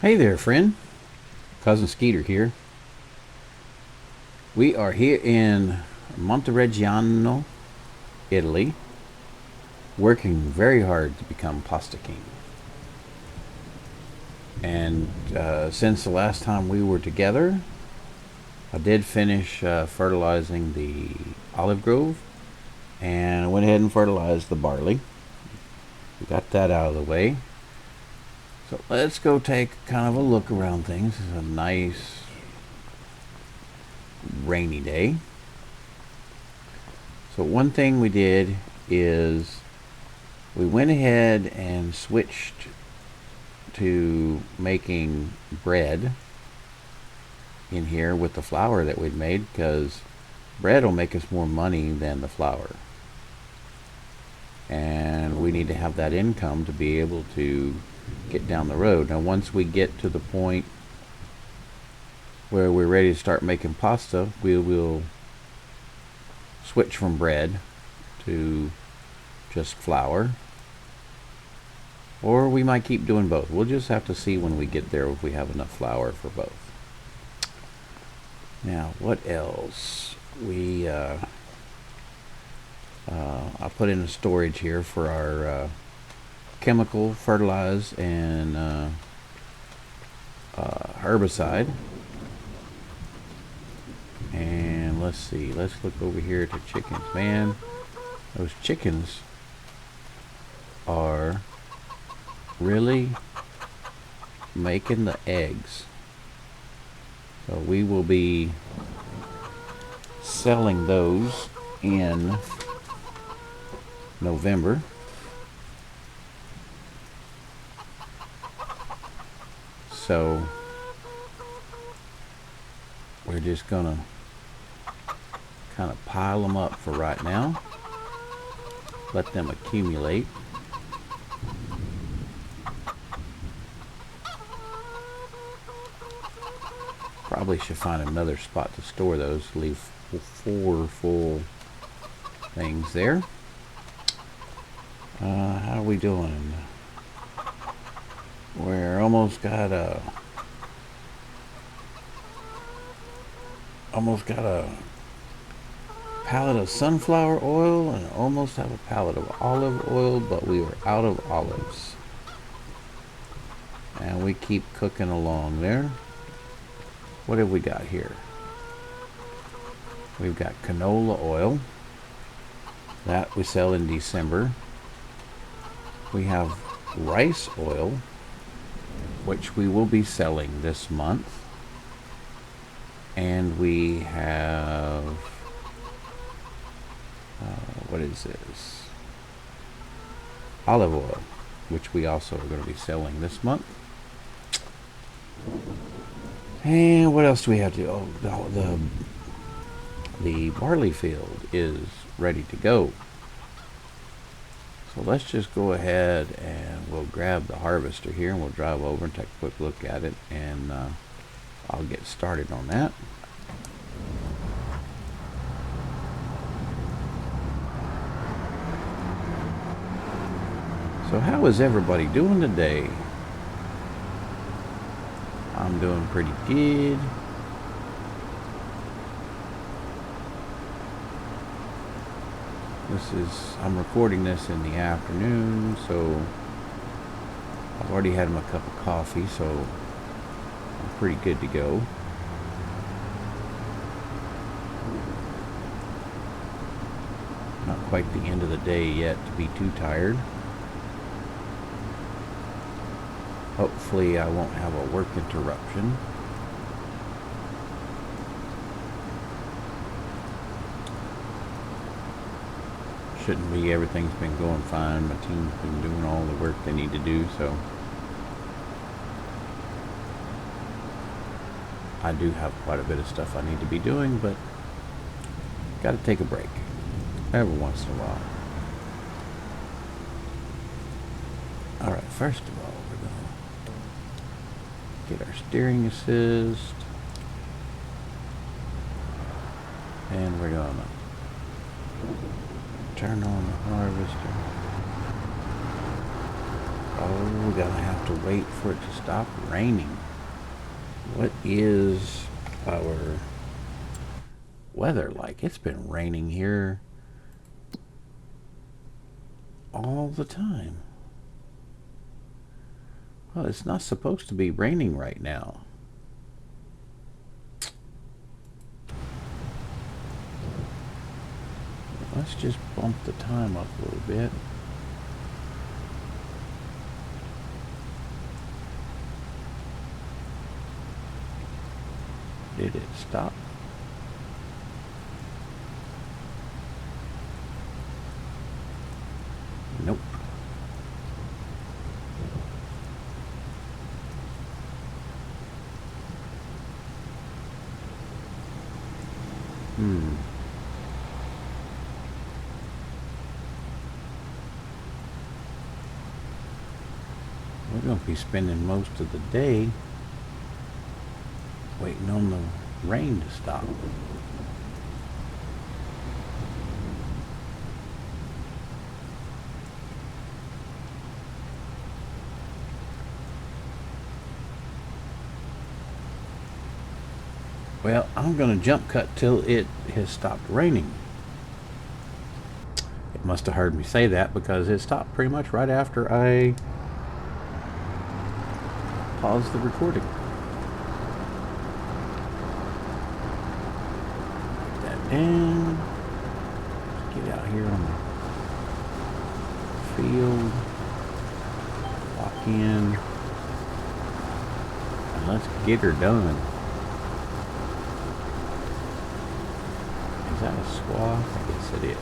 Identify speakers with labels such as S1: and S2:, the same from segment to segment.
S1: Hey there, friend. Cousin Skeeter here. We are here in Montereggiano, Italy, working very hard to become pasta king. And since the last time we were together, I did finish fertilizing the olive grove and I went ahead and fertilized the barley. We got that out of the way. So let's go take kind of a look around things. It's a nice rainy day. So one thing we did is we went ahead and switched to making bread in here with the flour that we'd made, because bread will make us more money than the flour. And we need to have that income to be able to get down the road. Now, once we get to the point where we're ready to start making pasta, we will switch from bread to just flour. Or we might keep doing both. We'll just have to see when we get there if we have enough flour for both. Now, what else? I put in a storage here for our chemical fertilizer and herbicide. And let's see. Let's look over here to chickens. Man, those chickens are really making the eggs. So we will be selling those in November. So we're just gonna kind of pile them up for right now, let them accumulate. Probably should find another spot to store those. Leave 4 full things there. How are we doing? We're almost got a pallet of sunflower oil and almost have a pallet of olive oil, but we were out of olives. And we keep cooking along there. What have we got here? We've got canola oil. That we sell in December. We have rice oil, which we will be selling this month. And we have, what is this? Olive oil, which we also are going to be selling this month. And what else do we have to do? Oh, the barley field is ready to go. So let's just go ahead and we'll grab the harvester here and we'll drive over and take a quick look at it, and I'll get started on that. So how is everybody doing today? I'm doing pretty good. I'm recording this in the afternoon, so I've already had my cup of coffee, so I'm pretty good to go. Not quite the end of the day yet to be too tired. Hopefully I won't have a work interruption. Shouldn't be. Everything's been going fine. My team's been doing all the work they need to do, so I do have quite a bit of stuff I need to be doing, but gotta take a break every once in a while. Alright, first of all, we're gonna get our steering assist, and we're gonna turn on the harvester. Oh gonna have to wait for it to stop raining. What is our weather like? It's been raining here all the time. Well, it's not supposed to be raining right now. Let's just bump the time up a little bit. Did it stop? Nope. We're going to be spending most of the day waiting on the rain to stop. Well, I'm going to jump cut till it has stopped raining. It must have heard me say that because it stopped pretty much right after I paused the recording. Put that down. Let's get out here on the field. Walk in. And let's get her done. Is that a swath? I guess it is.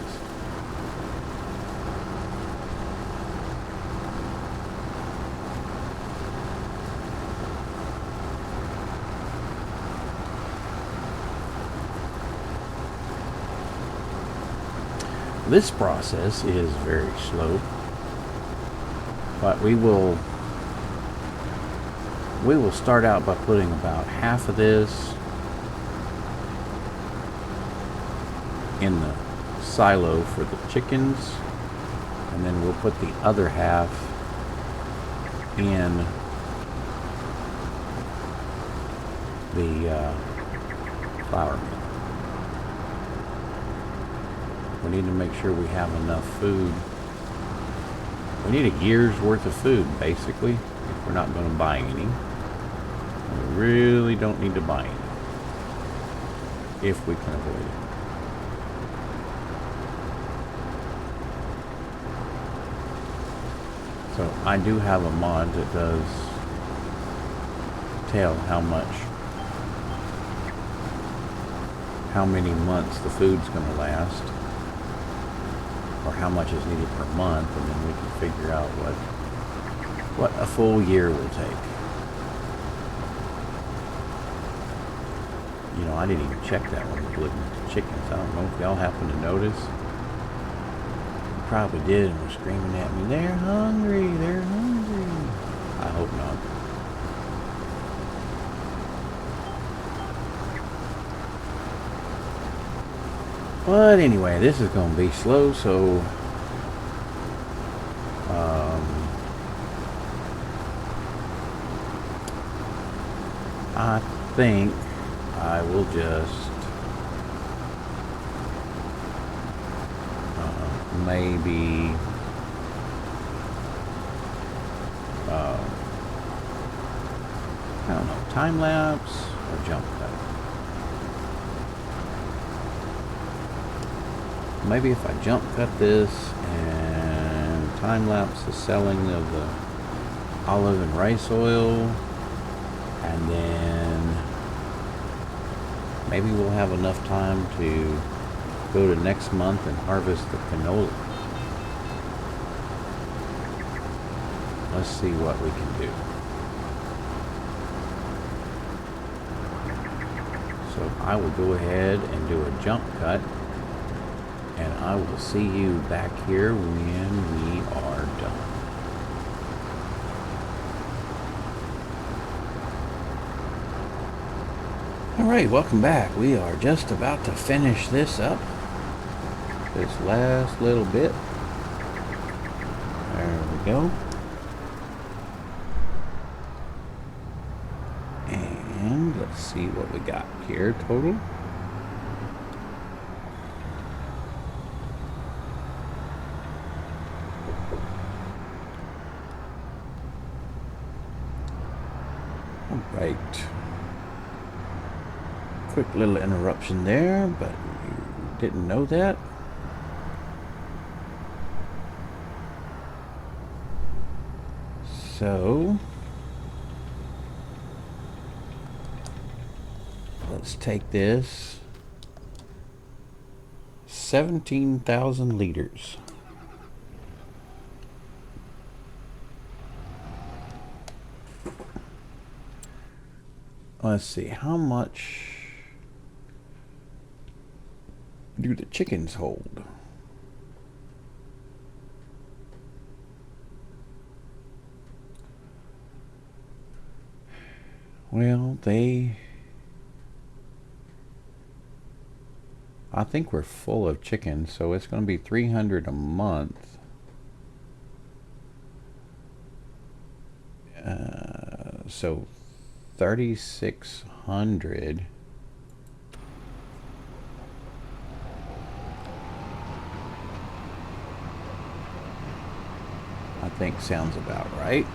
S1: This process is very slow, but we will start out by putting about half of this in the silo for the chickens, and then we'll put the other half in the flour mill. We need to make sure we have enough food. We need a year's worth of food, basically, if we're not going to buy any. We really don't need to buy any, if we can avoid it. So I do have a mod that does tell how many months the food's going to last, or how much is needed per month, and then we can figure out what a full year will take. You know, I didn't even check that when we were looking at the chickens. I don't know if y'all happen to notice. You probably did and were screaming at me, "They're hungry, they're hungry." I hope not. But anyway, this is going to be slow, so I think I will just maybe I don't know, time lapse or jump cut. Maybe if I jump cut this and time lapse the selling of the olive and rice oil, and then maybe we'll have enough time to go to next month and harvest the canola. Let's see what we can do. So I will go ahead and do a jump cut, and I will see you back here when we are done. Alright, welcome back. We are just about to finish this up. This last little bit. There we go. Let's see what we got here total. All right. Quick little interruption there, but you didn't know that. So let's take this 17,000 liters. Let's see, how much do the chickens hold? Well, I think we're full of chickens, so it's going to be 300 a month. So 3,600. I think sounds about right.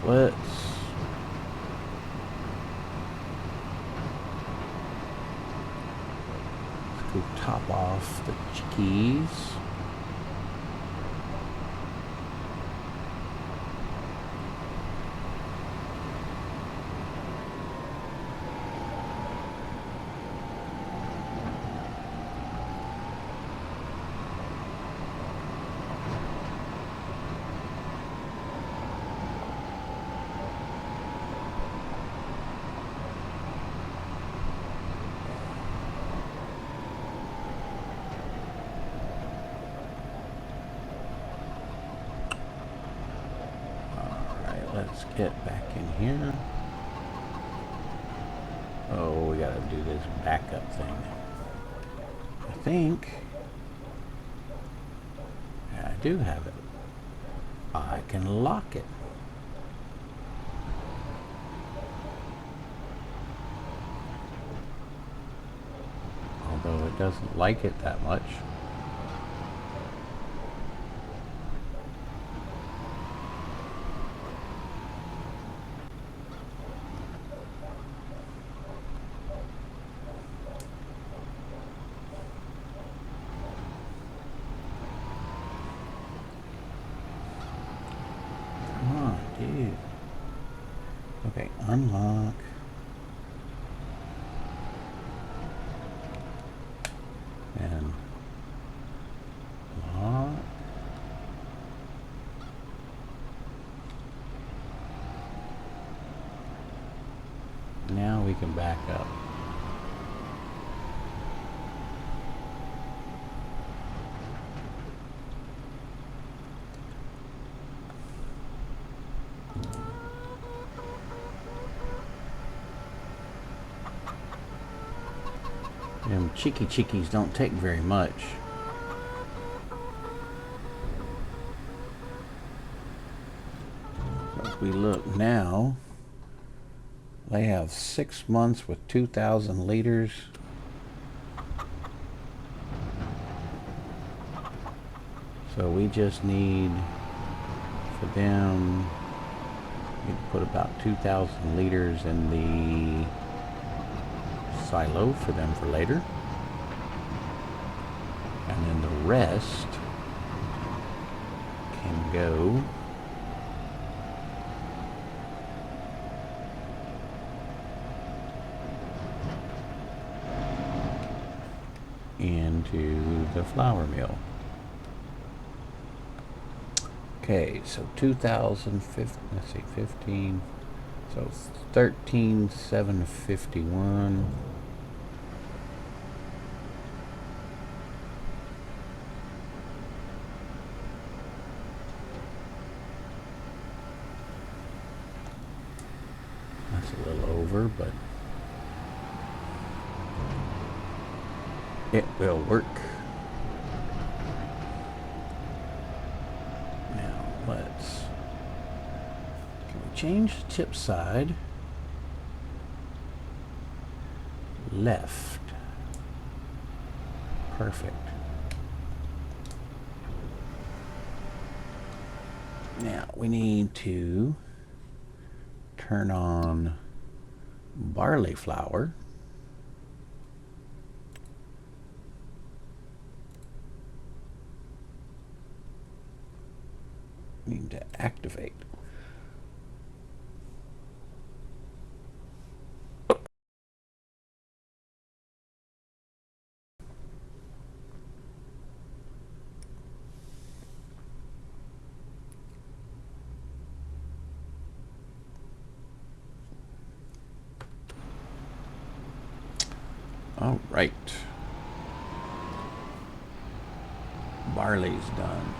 S1: Let's go top off the chickies. Let's get back in here. Oh, we gotta do this backup thing. I think I do have it. I can lock it. Although it doesn't like it that much. Okay, unlock. And lock. Now we can back up. Them cheeky chickies don't take very much. So if we look now, they have 6 months with 2,000 liters. So we just need for them, you can put about 2,000 liters in the silo for them for later, and then the rest can go into the flour mill. Okay, so 2,050, let's see, 15, so 13,751. That's a little over, but it will work. Now let's change the tip side left. Perfect. Now we need to turn on barley flour. Need to activate. All right. Barley's done.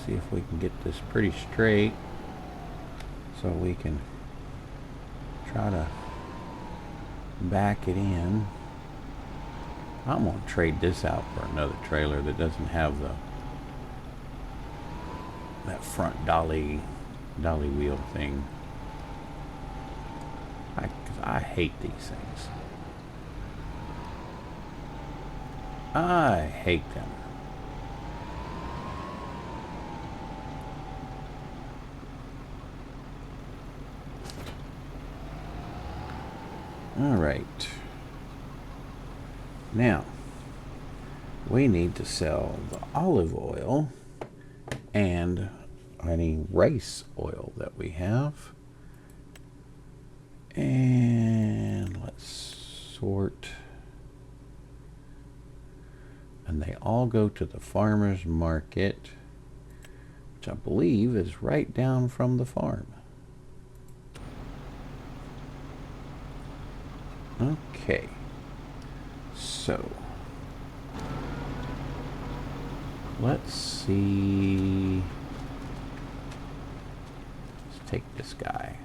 S1: See if we can get this pretty straight so we can try to back it in. I'm going to trade this out for another trailer that doesn't have that front dolly wheel thing. Cause I hate these things. I hate them. All right. Now, we need to sell the olive oil and any rice oil that we have. And let's sort. And they all go to the farmer's market, which I believe is right down from the farm. Okay, so let's see. Let's take this guy.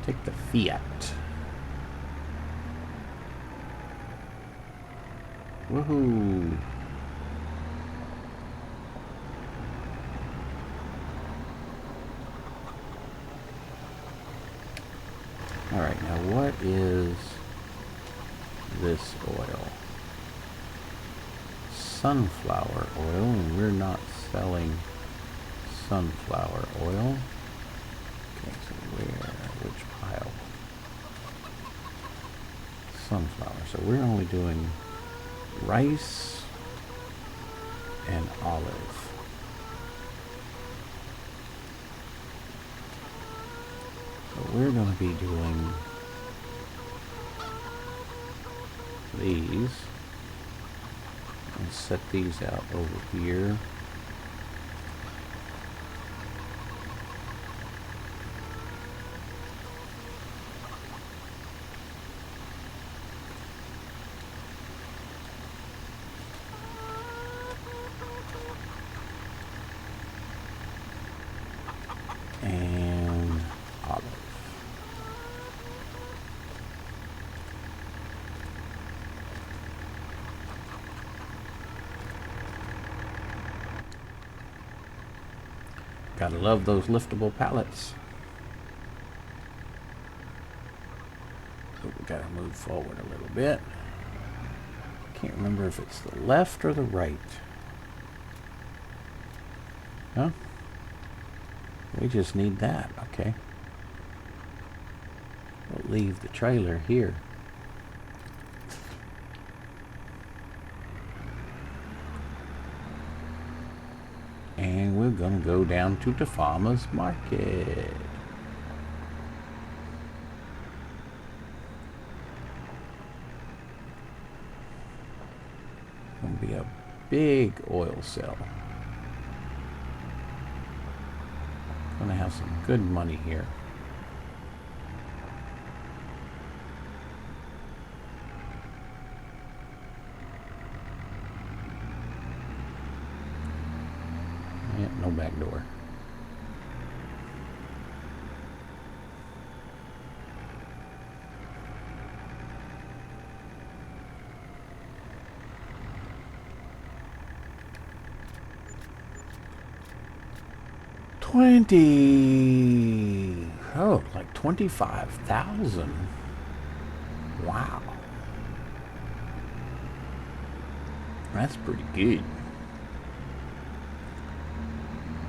S1: Take the Fiat. Woohoo! All right, now what is this oil? Sunflower oil, and we're not selling sunflower oil. Okay, so which pile? Sunflower. So we're only doing rice and olive. So we're going to be doing these and set these out over here. And olive. Gotta love those liftable pallets. So we gotta move forward a little bit. Can't remember if it's the left or the right. Huh? We just need that, okay. We'll leave the trailer here. And we're gonna go down to the farmer's market. Gonna be a big oil sale. Gonna have some good money here. no back door. Like 25,000. Wow. That's pretty good.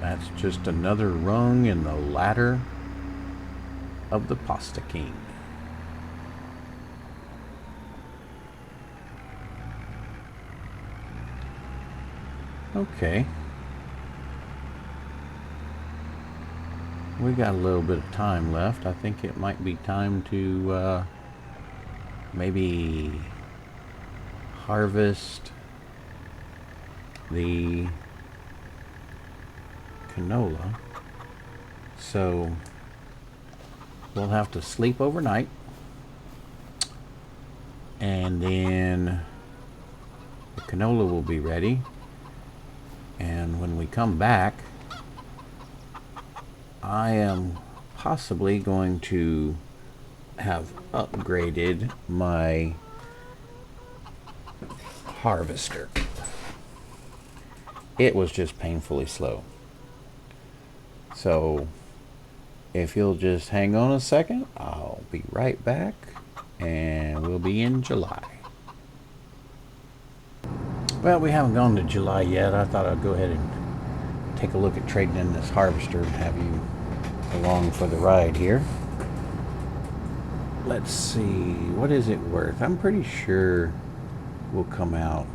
S1: That's just another rung in the ladder of the Pasta King. Okay. We got a little bit of time left. I think it might be time to maybe harvest the canola. So we'll have to sleep overnight, and then the canola will be ready. And when we come back, I am possibly going to have upgraded my harvester. It was just painfully slow. So if you'll just hang on a second, I'll be right back, and we'll be in July. Well, we haven't gone to July yet. I thought I'd go ahead and take a look at trading in this harvester and have you along for the ride here. Let's see, what is it worth? I'm pretty sure we'll come out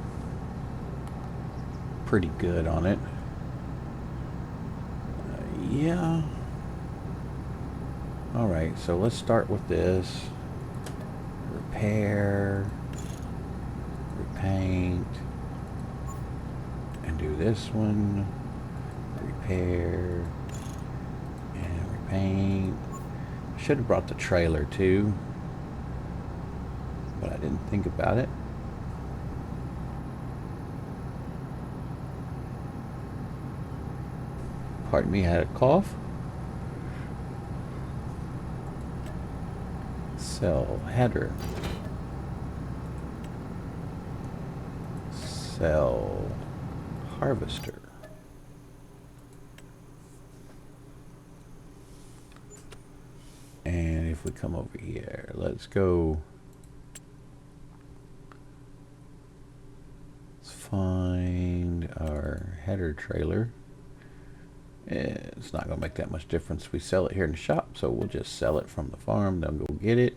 S1: pretty good on it. Yeah. Alright, so let's start with this. Repair, repaint, and do this one. Repair and repaint. Should have brought the trailer too, but I didn't think about it. Pardon me, I had a cough. Sell header. Sell harvester. And if we come over here, let's go. Let's find our header trailer. It's not going to make that much difference. We sell it here in the shop, so we'll just sell it from the farm. They'll go get it.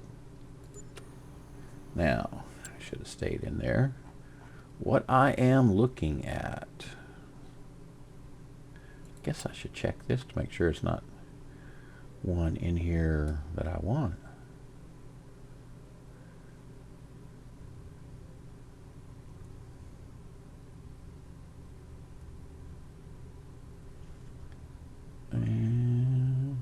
S1: Now, I should have stayed in there. What I am looking at, I guess I should check this to make sure it's not one in here that I want. And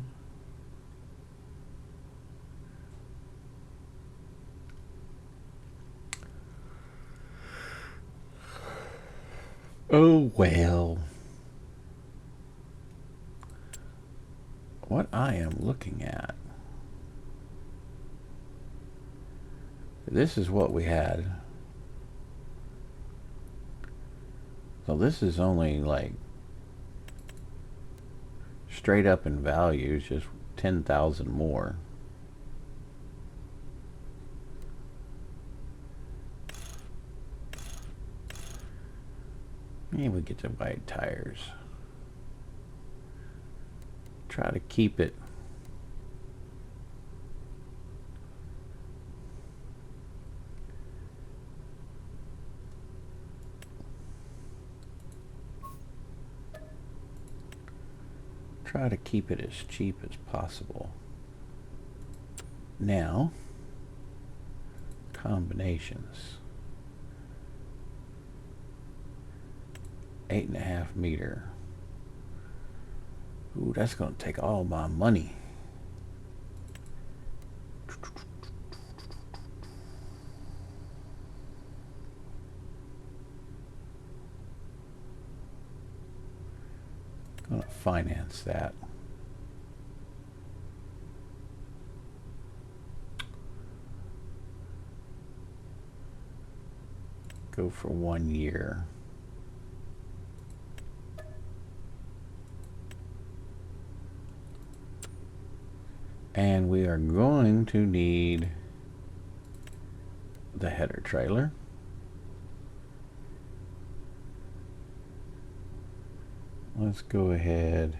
S1: oh well. What I am looking at, this is what we had. So this is only like straight up in values, just 10,000 more. And we get the white tires. Try to keep it as cheap as possible. Now, combinations. 8.5 meter. Ooh, that's going to take all my money. I'm gonna finance that. Go for 1 year. And we are going to need the header trailer. Let's go ahead.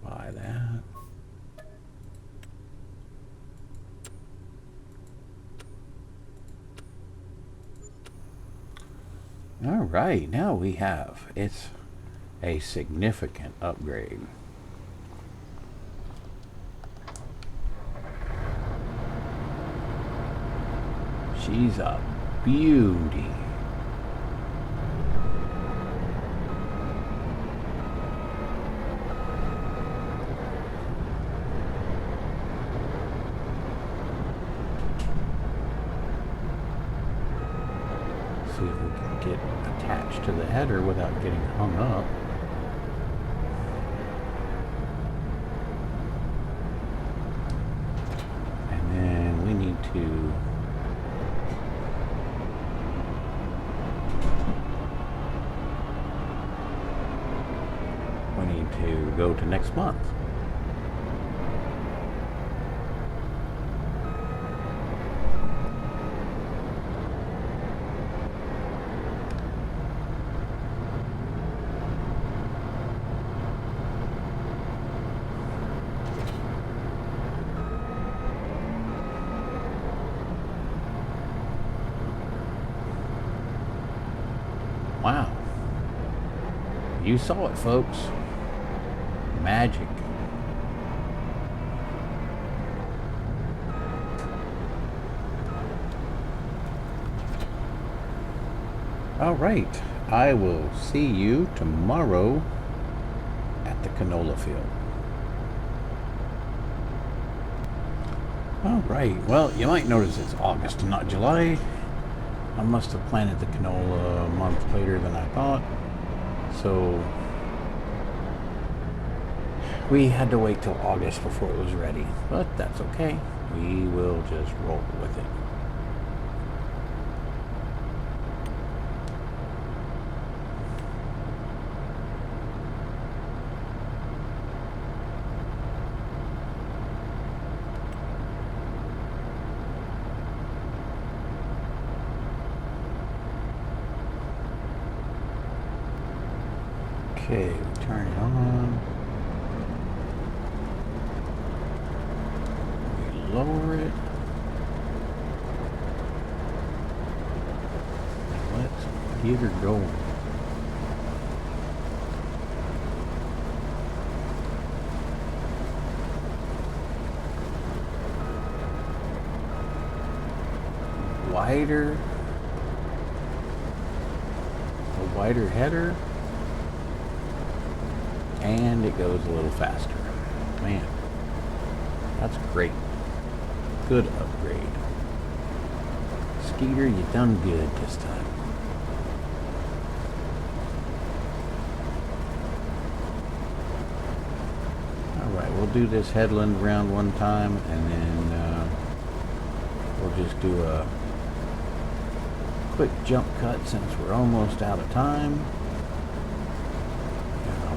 S1: Buy that. All right, now we have, it's a significant upgrade. She's a beauty. See if we can get attached to the header without getting hung up. And then we need to go to next month. Wow. You saw it, folks. Magic. All right. I will see you tomorrow at the canola field. All right. Well, you might notice it's August and not July. I must have planted the canola a month later than I thought. So we had to wait till August before it was ready, but that's okay. We will just roll with it. Okay, we turn it on. We lower it. And let's get her going. A wider header. And it goes a little faster. Man, that's great. Good upgrade. Skeeter, you done good this time. Alright, we'll do this headland round one time, and then we'll just do a quick jump cut since we're almost out of time.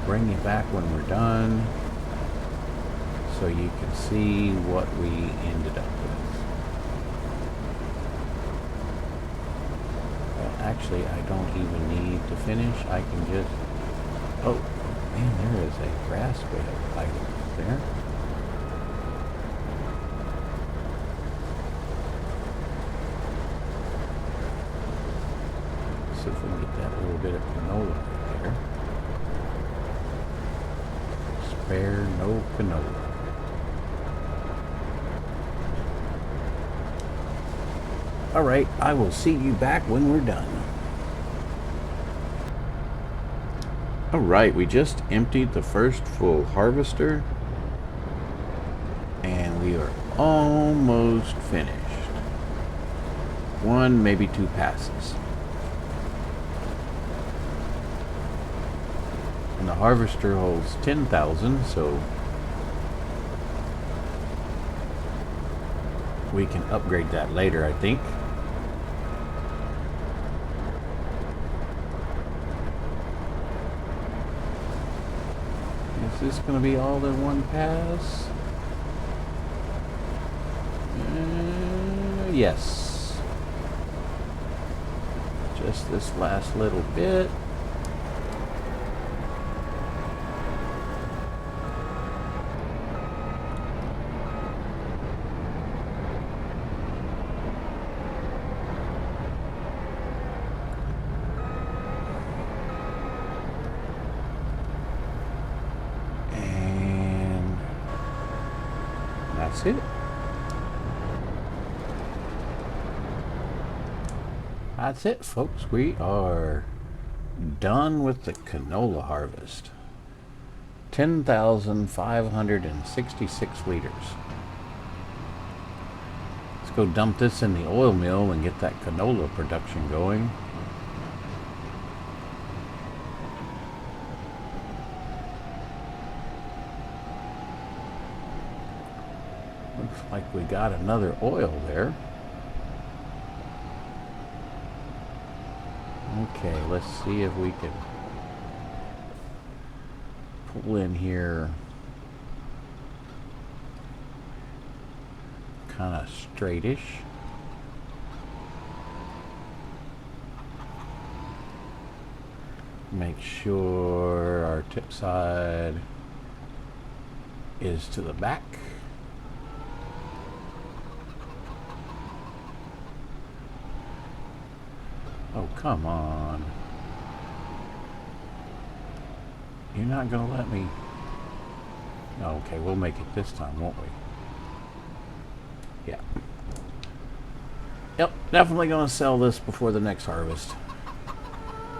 S1: Bring you back when we're done so you can see what we ended up with. Well, actually, I don't even need to finish. I can just... Oh, man, there is a grass bed item there. Let's see if we can get that little bit of canola right there. Spare no canola. Alright, I will see you back when we're done. Alright, we just emptied the first full harvester and we are almost finished. One, maybe two passes. the harvester holds 10,000, so we can upgrade that later, I think. Is this going to be all in one pass? Yes. Just this last little bit. And that's it. That's it, folks. We are done with the canola harvest. 10,566 liters. Let's go dump this in the oil mill and get that canola production going. Looks like we got another oil there. Okay, let's see if we can pull in here kind of straightish. Make sure our tip side is to the back. Oh, come on. You're not going to let me... Okay, we'll make it this time, won't we? Yeah. Yep, definitely going to sell this before the next harvest.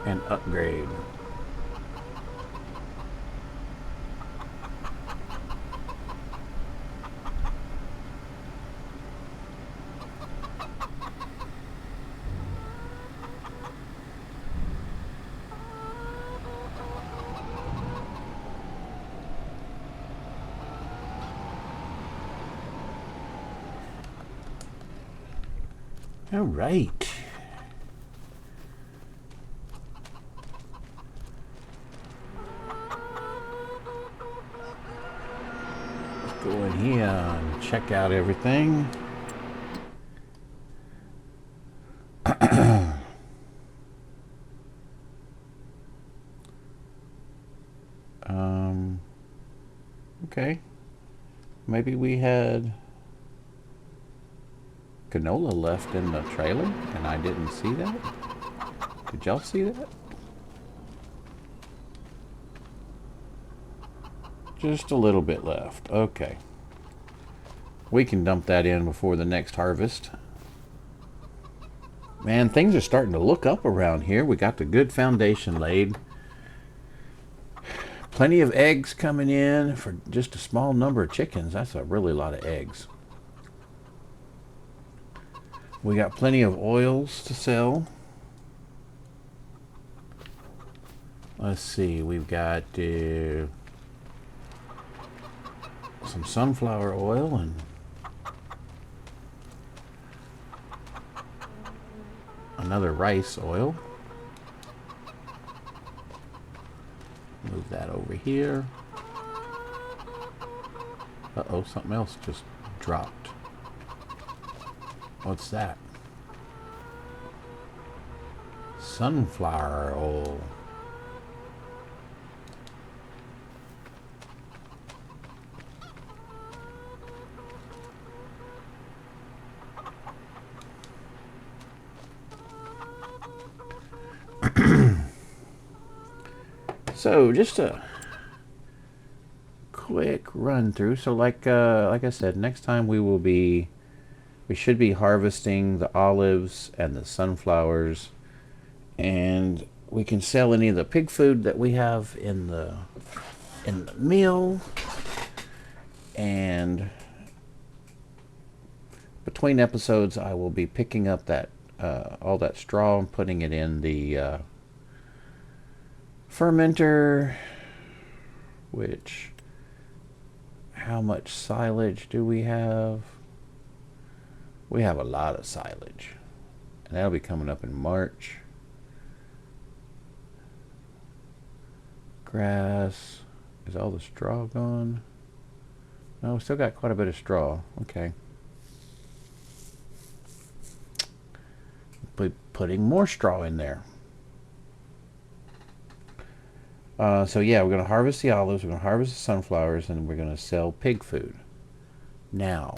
S1: And upgrade. All right. Let's go in here and check out everything. Okay. Maybe we had canola left in the trailer and I didn't see that. Did y'all see that? Just a little bit left. Okay. We can dump that in before the next harvest. Man, things are starting to look up around here. We got the good foundation laid. Plenty of eggs coming in for just a small number of chickens. That's a really lot of eggs. We got plenty of oils to sell. Let's see, we've got some sunflower oil and another rice oil. Move that over here. Uh-oh, something else just dropped. What's that? Sunflower oil. So just a quick run through. So like I said, next time we should be harvesting the olives and the sunflowers, and we can sell any of the pig food that we have in the mill. And between episodes, I will be picking up that all that straw and putting it in the fermenter which, how much silage do we have? We have a lot of silage, and that'll be coming up in March. Grass. Is all the straw gone? No, we still got quite a bit of straw. Okay. Putting more straw in there. So yeah, we're going to harvest the olives, we're going to harvest the sunflowers, and we're going to sell pig food. Now,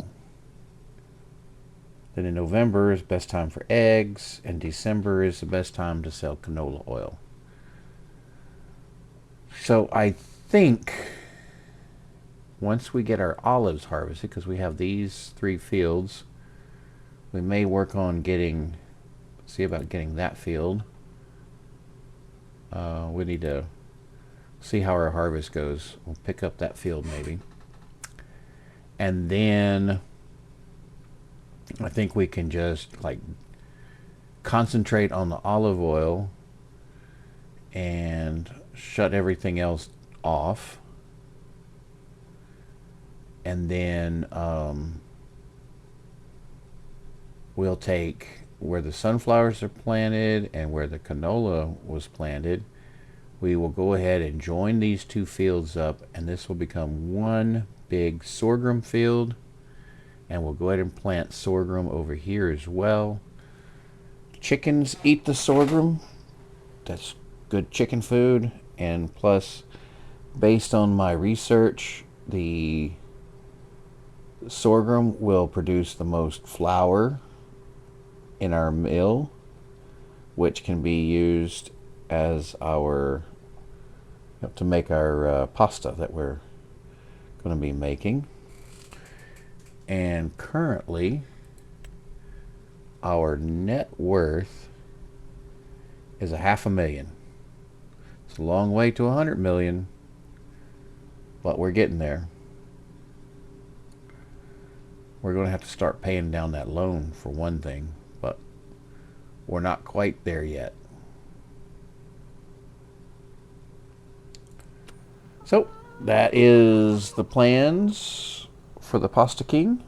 S1: then in November is the best time for eggs, and December is the best time to sell canola oil. So I think once we get our olives harvested, because we have these 3 fields, we may work on see about getting that field. We need to see how our harvest goes. We'll pick up that field maybe. And then I think we can just like concentrate on the olive oil and shut everything else off. And then we'll take where the sunflowers are planted and where the canola was planted. We will go ahead and join these 2 fields up, and this will become one big sorghum field. And we'll go ahead and plant sorghum over here as well. Chickens eat the sorghum. That's good chicken food. And plus, based on my research, the sorghum will produce the most flour in our mill, which can be used as our to make our pasta that we're going to be making. And currently our net worth is $500,000. It's a long way to 100 million, but we're getting there. We're going to have to start paying down that loan for one thing, but we're not quite there yet. So that is the plans for the Pasta King.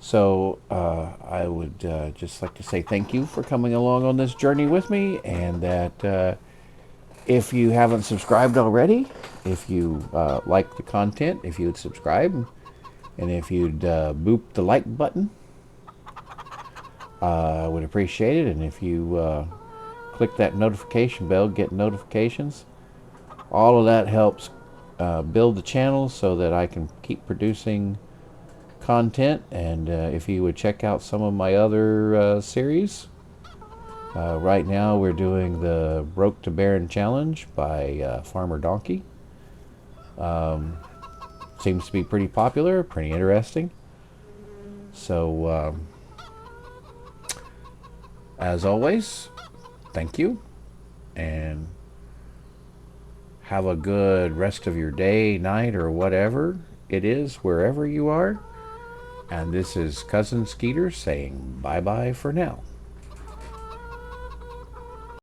S1: So I would just like to say thank you for coming along on this journey with me, and that if you haven't subscribed already, if you like the content, if you would subscribe, and if you'd boop the like button, I would appreciate it. And if you click that notification bell, get notifications. All of that helps build the channel so that I can keep producing content. And if you would check out some of my other series. Right now we're doing the Broke to Barren Challenge by Farmer Donkey. Seems to be pretty popular, pretty interesting. So as always, thank you, and have a good rest of your day, night, or whatever it is, wherever you are. And this is Cousin Skeeter saying bye-bye for now.